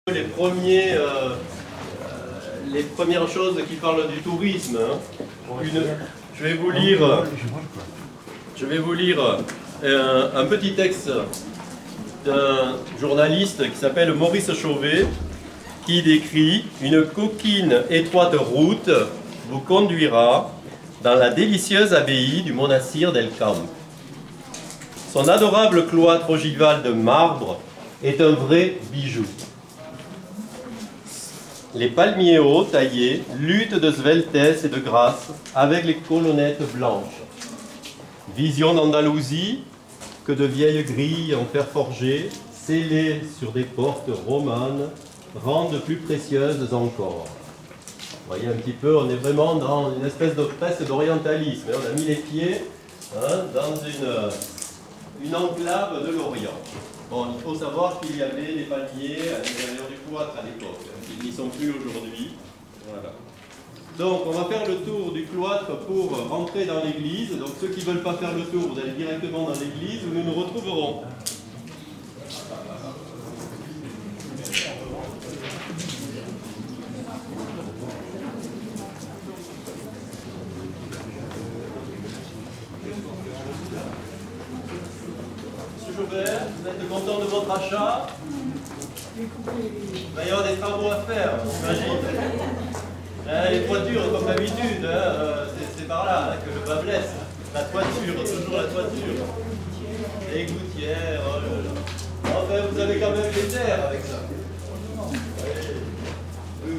Les premières choses qui parlent du tourisme. Je vais vous lire un petit texte d'un journaliste qui s'appelle Maurice Chauvet, qui décrit « Une coquine étroite route vous conduira dans la délicieuse abbaye du monastère d'El Camp. Son adorable cloître ogival de marbre est un vrai bijou. Les palmiers hauts taillés luttent de sveltesse et de grâce avec les colonnettes blanches. Vision d'Andalousie que de vieilles grilles en fer forgé, scellées sur des portes romanes, rendent plus précieuses encore. » Vous voyez un petit peu, on est vraiment dans une espèce de presque d'orientalisme. On a mis les pieds dans une enclave de l'Orient. Bon, il faut savoir qu'il y avait des palmiers à l'intérieur du cloître à l'époque. Ils n'y sont plus aujourd'hui. Voilà. Donc, on va faire le tour du cloître pour rentrer dans l'église. Donc, ceux qui ne veulent pas faire le tour, vous allez directement dans l'église où nous nous retrouverons. Monsieur Chauvert, vous êtes content de votre achat? Il va y avoir des travaux à faire, j'imagine. Les toitures, comme d'habitude, c'est par là que le bas blesse. La toiture, toujours la toiture. Les gouttières, oh là là. Enfin, vous avez quand même les terres avec ça. Oui.